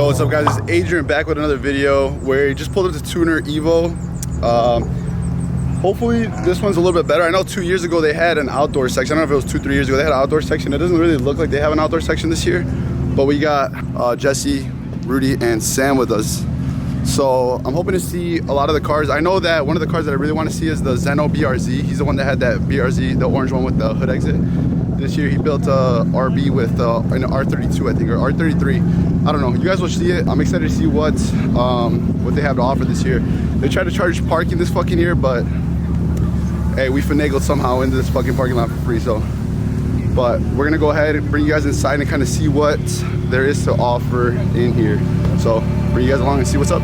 Yo, what's up guys? It's Adrian back with another video where he just pulled up to Tuner Evo. Hopefully this one's a little bit better. I know 2 years ago they had an outdoor section. I don't know if it was 2-3 years ago they had an outdoor section. It doesn't really look like they have an outdoor section this year, but we got Jesse, Rudy, and Sam with us. So I'm hoping to see a lot of the cars. I know that one of the cars that I really want to see is the Zeno BRZ. He's the one that had that BRZ, the orange one with the hood exit. This year he built a RB with an R32, I think, or R33. I don't know. You guys will see it. I'm excited to see what they have to offer this year. They tried to charge parking this fucking year, but hey, we finagled somehow into this fucking parking lot for free. So, but we're gonna go ahead and bring you guys inside and kind of see what there is to offer in here. So bring you guys along and see what's up.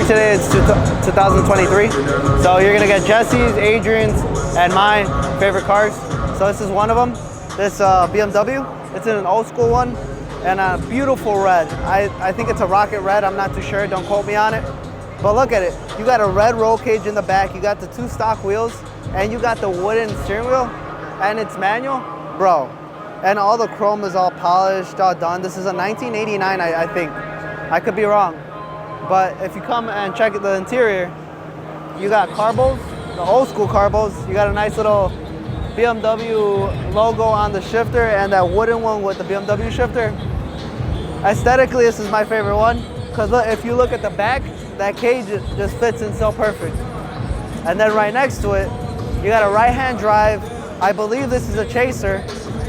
Today it's 2023, so you're gonna get Jesse's, Adrian's, and my favorite cars. So this is one of them, this BMW. It's in an old school one and a beautiful red. I think it's a rocket red, I'm not too sure, don't quote me on it. But look at it, you got a red roll cage in the back, you got the 2 stock wheels, and you got the wooden steering wheel, and it's manual, bro. And all the chrome is all polished, all done. This is a 1989, I think. I could be wrong. But if you come and check the interior, you got carbos, the old school carbos. You got a nice little BMW logo on the shifter and that wooden one with the BMW shifter. Aesthetically, this is my favorite one because look, if you look at the back, that cage just fits in so perfect. And then right next to it, you got a right-hand drive. I believe this is a Chaser.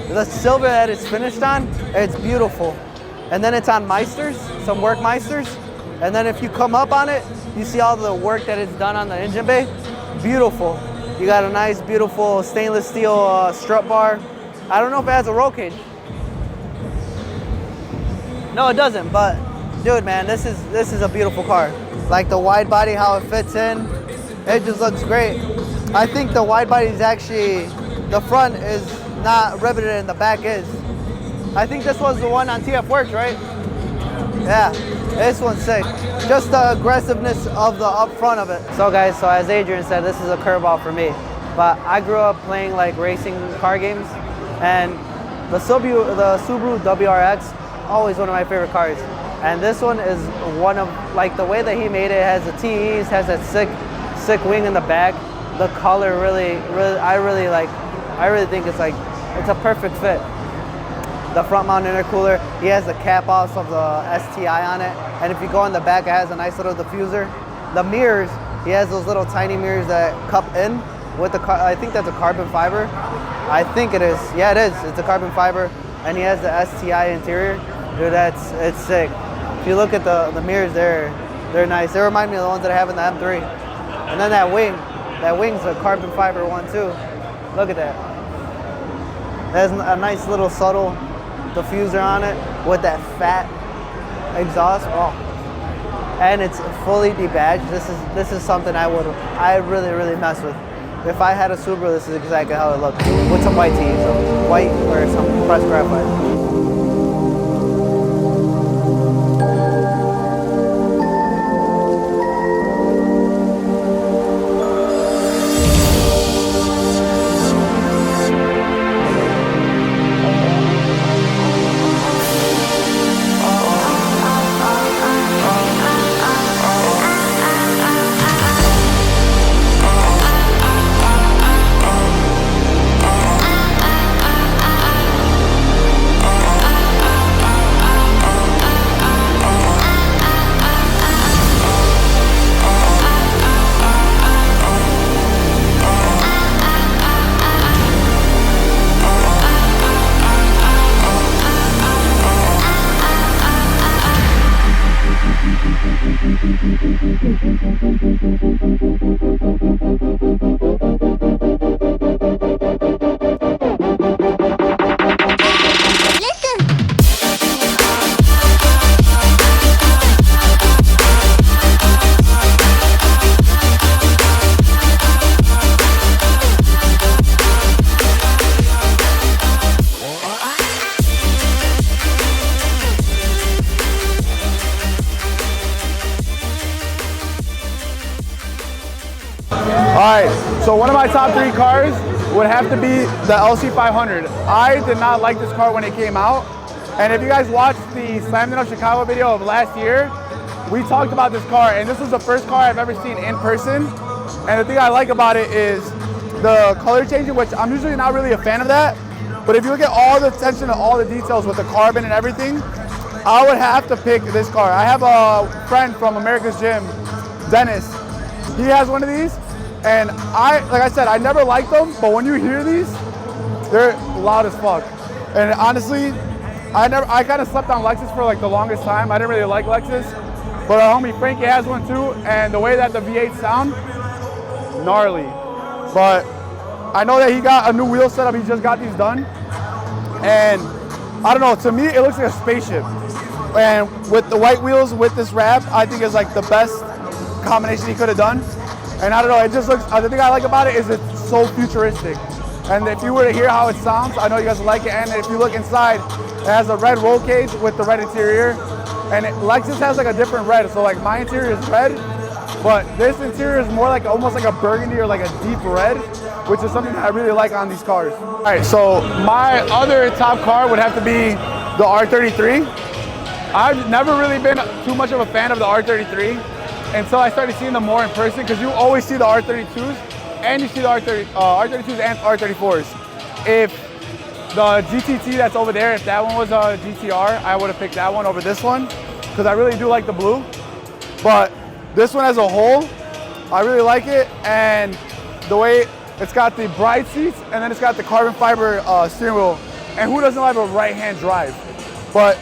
The silver that it's finished on, it's beautiful. And then it's on Meisters, some work Meisters. And then if you come up on it, you see all the work that it's done on the engine bay. Beautiful. You got a nice, beautiful stainless steel strut bar. I don't know if it has a roll cage. No, it doesn't, but dude, man, this is a beautiful car. Like the wide body, how it fits in, it just looks great. I think the wide body is actually, the front is not riveted and the back is. I think this was the one on TF Works, right? Yeah. This one's sick. Just the aggressiveness of the up front of it. So guys, so as Adrian said, this is a curveball for me. But I grew up playing like racing car games, and the Subaru WRX, always one of my favorite cars. And this one is one of, like the way that he made it, has the TEs, has that sick wing in the back. The color I really think it's a perfect fit. The front mount intercooler, he has the cap off of the STI on it. And if you go in the back, it has a nice little diffuser. The mirrors, he has those little tiny mirrors that cup in with the, I think that's a carbon fiber. I think it is, yeah it is, it's a carbon fiber. And he has the STI interior. Dude, it's sick. If you look at the mirrors, they're nice. They remind me of the ones that I have in the M3. And then that wing's a carbon fiber one too. Look at that. There's a nice little subtle diffuser on it with that fat exhaust. Oh, and it's fully debadged. This is something I really mess with. If I had a Subaru, this is exactly how it looked, with some white tees, so white or some pressed graphite. Alright, so one of my top 3 cars would have to be the LC500. I did not like this car when it came out. And if you guys watched the Evo Chicago video of last year, we talked about this car, and this was the first car I've ever seen in person. And the thing I like about it is the color changing, which I'm usually not really a fan of that. But if you look at all the attention to all the details with the carbon and everything, I would have to pick this car. I have a friend from America's Gym, Dennis. He has one of these. And like I said, I never liked them, but when you hear these, they're loud as fuck. And honestly, I kind of slept on Lexus for like the longest time. I didn't really like Lexus, but our homie Frankie has one too, and the way that the V8 sound, gnarly. But I know that he got a new wheel setup. He just got these done, and I don't know. To me, it looks like a spaceship. And with the white wheels with this wrap, I think is like the best combination he could have done. And I don't know, it just looks, the thing I like about it is it's so futuristic. And if you were to hear how it sounds, I know you guys will like it. And if you look inside, it has a red roll cage with the red interior. And Lexus has like a different red. So like my interior is red, but this interior is more like almost like a burgundy or like a deep red, which is something that I really like on these cars. All right, so my other top car would have to be the R33. I've never really been too much of a fan of the R33 until I started seeing them more in person, because you always see the R32s and you see the R32s and R34s. If the GTT that's over there, if that one was a GTR, I would have picked that one over this one, because I really do like the blue. But this one as a whole, I really like it, and the way it's got the Bride seats, and then it's got the carbon fiber steering wheel, and who doesn't like a right-hand drive? But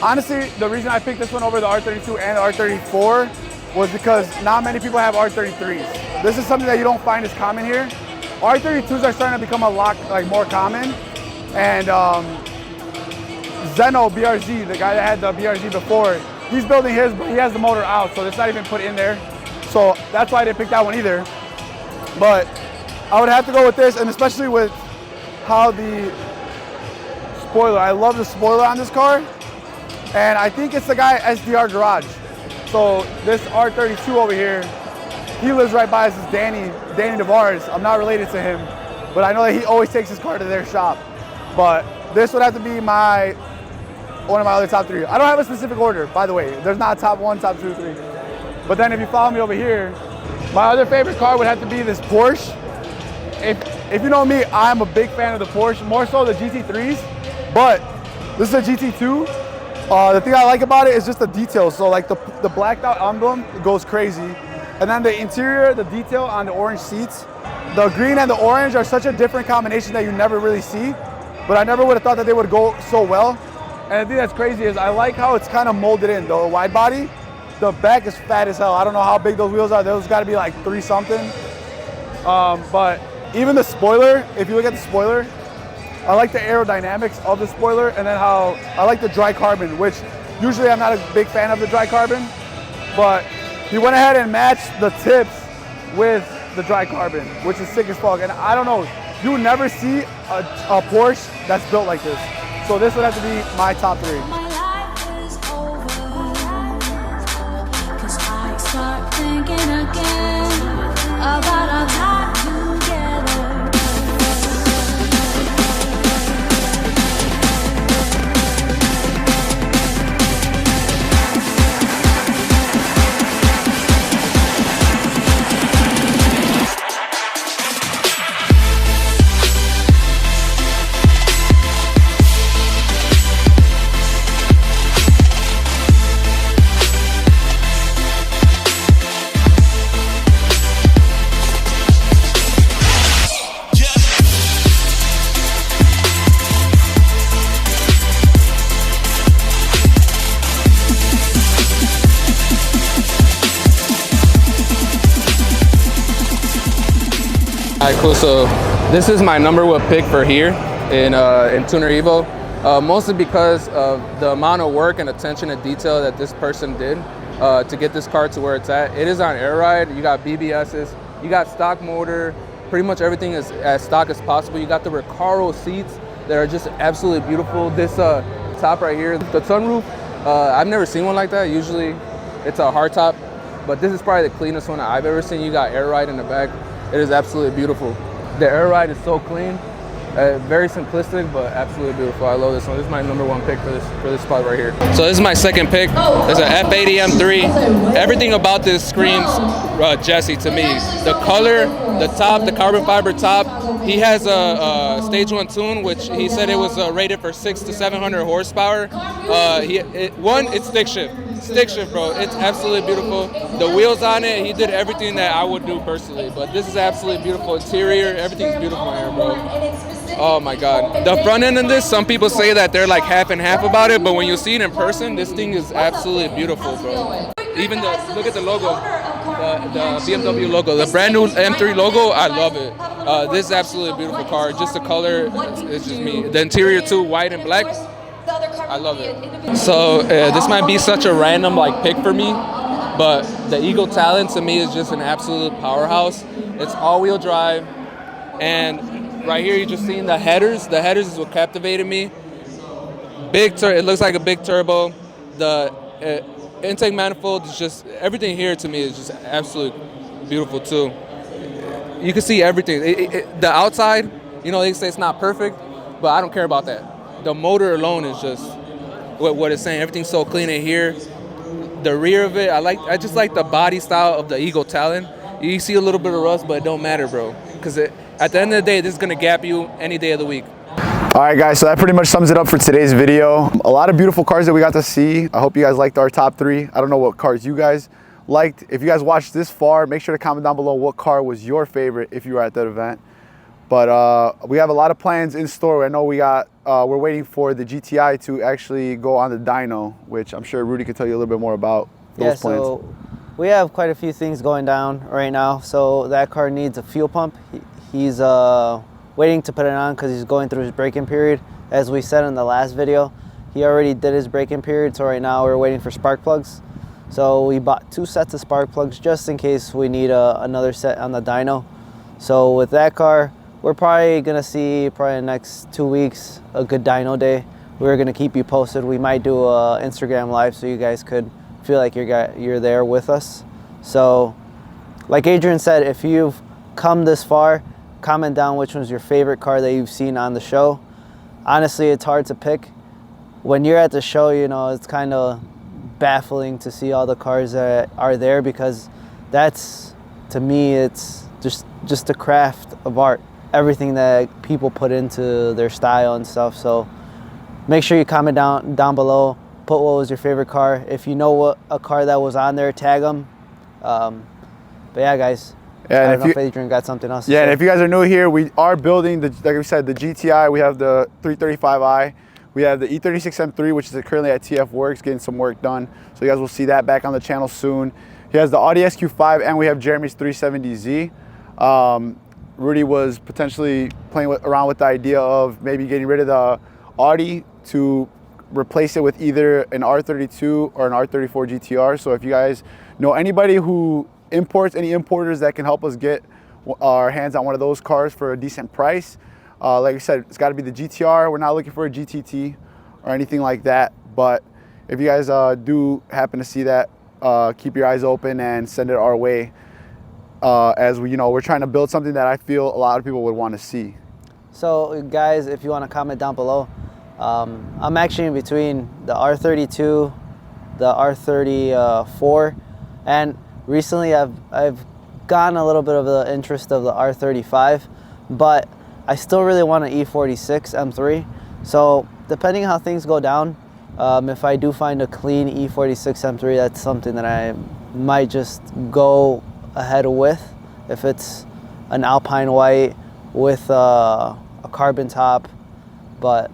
honestly, the reason I picked this one over the R32 and the R34 was because not many people have R33s. This is something that you don't find as common here. R32s are starting to become a lot more common. And Zeno BRZ, the guy that had the BRZ before, he's building his, but he has the motor out, so it's not even put in there. So that's why I didn't pick that one either. But I would have to go with this, and especially with how the spoiler, I love the spoiler on this car. And I think it's the guy at SDR Garage. So this R32 over here, he lives right by us, is Danny DeVars. I'm not related to him, but I know that he always takes his car to their shop. But this would have to be one of my other top 3. I don't have a specific order, by the way. There's not a top 1, top 2, 3. But then if you follow me over here, my other favorite car would have to be this Porsche. If you know me, I'm a big fan of the Porsche, more so the GT3s, but this is a GT2. The thing I like about it is just the details. So like the blacked out emblem goes crazy. And then the interior, the detail on the orange seats. The green and the orange are such a different combination that you never really see. But I never would have thought that they would go so well. And the thing that's crazy is I like how it's kind of molded in. The wide body, the back is fat as hell. I don't know how big those wheels are. Those got to be like 3 something. But even the spoiler, if you look at the spoiler, I like the aerodynamics of the spoiler, and then how I like the dry carbon, which usually I'm not a big fan of the dry carbon, but he went ahead and matched the tips with the dry carbon, which is sick as fuck. And I don't know, you would never see a Porsche that's built like this. So this would have to be my top 3. My life is over, 'cause I start thinking again about our time together. Alright, cool. So this is my number one pick for here in Tuner Evo. Mostly because of the amount of work and attention and detail that this person did to get this car to where it's at. It is on air ride. You got BBSs, you got stock motor, pretty much everything is as stock as possible. You got the Recaro seats that are just absolutely beautiful. This top right here, the sunroof, I've never seen one like that. Usually it's a hard top, but this is probably the cleanest one I've ever seen. You got air ride in the back. It is absolutely beautiful. The air ride is so clean. Very simplistic, but absolutely beautiful. I love this one. This is my number one pick for this spot right here. So this is my second pick. It's an F80 M3. Everything about this screams Jesse to me. The color, the top, the carbon fiber top. He has a stage 1 tune, which he said it was rated for 600 to 700 horsepower. It's stick shift. Stick shift, bro. It's absolutely beautiful. The wheels on it, he did everything that I would do personally. But this is absolutely beautiful. Interior, everything's beautiful here, bro. Oh my God. The front end of this, some people say that they're like half and half about it, but when you see it in person, this thing is absolutely beautiful, bro. Even look at the logo, the BMW logo, the brand new M3 logo, I love it. This is absolutely a beautiful car. Just the color, it's just me. The interior too, white and black. I love it. So this might be such a random like pick for me, but the Eagle Talon to me is just an absolute powerhouse. It's all-wheel drive, and right here, you're just seeing the headers. The headers is what captivated me. It looks like a big turbo. The intake manifold is just, everything here to me is just absolutely beautiful too. You can see everything. The outside, you know, they say it's not perfect, but I don't care about that. The motor alone is just what it's saying. Everything's so clean in here. The rear of it, I just like the body style of the Eagle Talon. You see a little bit of rust, but it don't matter, bro. Because at the end of the day, this is gonna gap you any day of the week. All right, guys, so that pretty much sums it up for today's video. A lot of beautiful cars that we got to see. I hope you guys liked our top 3. I don't know what cars you guys liked. If you guys watched this far, make sure to comment down below what car was your favorite if you were at that event. But we have a lot of plans in store. I know we're waiting for the GTI to actually go on the dyno, which I'm sure Rudy could tell you a little bit more about those plans. So we have quite a few things going down right now. So that car needs a fuel pump. He's waiting to put it on because he's going through his break-in period. As we said in the last video, he already did his break-in period, so right now we're waiting for spark plugs. So we bought 2 sets of spark plugs just in case we need another set on the dyno. So with that car, we're probably gonna see in the next 2 weeks a good dyno day. We're gonna keep you posted. We might do a Instagram live so you guys could feel like you're there with us. So like Adrian said, if you've come this far, comment down which one's your favorite car that you've seen on the show. Honestly, it's hard to pick. When you're at the show, you know, it's kind of baffling to see all the cars that are there, because that's, to me, it's just a craft of art. Everything that people put into their style and stuff. So make sure you comment down below, put what was your favorite car. If you know what a car that was on there, tag them. But yeah, guys. Yeah, I don't know if Adrian got something else to say. And if you guys are new here, we are building, like we said, the GTI. We have the 335i. We have the E36 M3, which is currently at TF Works, getting some work done. So you guys will see that back on the channel soon. He has the Audi SQ5, and we have Jeremy's 370Z. Rudy was potentially playing around with the idea of maybe getting rid of the Audi to replace it with either an R32 or an R34 GTR. So if you guys know anybody who imports, any importers that can help us get our hands on one of those cars for a decent price, like I said, it's got to be the GTR. We're not looking for a GTT or anything like that, but if you guys do happen to see that, keep your eyes open and send it our way, as we're trying to build something that I feel a lot of people would want to see. So guys, if you want to comment down below, I'm actually in between the R32, the R34, and recently I've gotten a little bit of the interest of the R35, but I still really want an E46 M3. So depending how things go down, if I do find a clean E46 M3, that's something that I might just go ahead with. If it's an Alpine white with a carbon top, but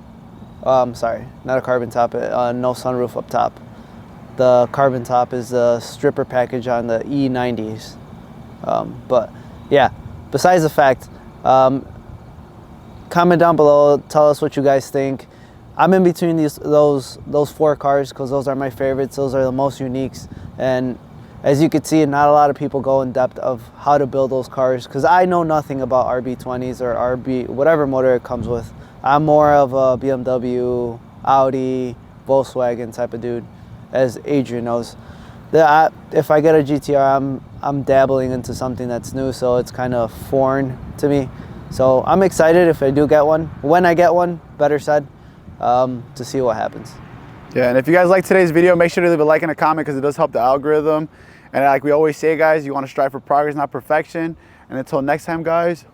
sorry, not a carbon top, no sunroof up top. The carbon top is the stripper package on the E90s. But yeah, besides the fact, Comment down below, tell us what you guys think. I'm in between those 4 cars because those are my favorites. Those are the most uniques. And as you can see, not a lot of people go in depth of how to build those cars because I know nothing about RB20s or RB, whatever motor it comes with. I'm more of a BMW, Audi, Volkswagen type of dude, as Adrian knows. If I get a GTR, I'm dabbling into something that's new, so it's kind of foreign to me. So I'm excited if I do get one, when I get one, better said, to see what happens. Yeah, and if you guys like today's video, make sure to leave a like and a comment because it does help the algorithm. And like we always say, guys, you want to strive for progress, not perfection. And until next time, guys,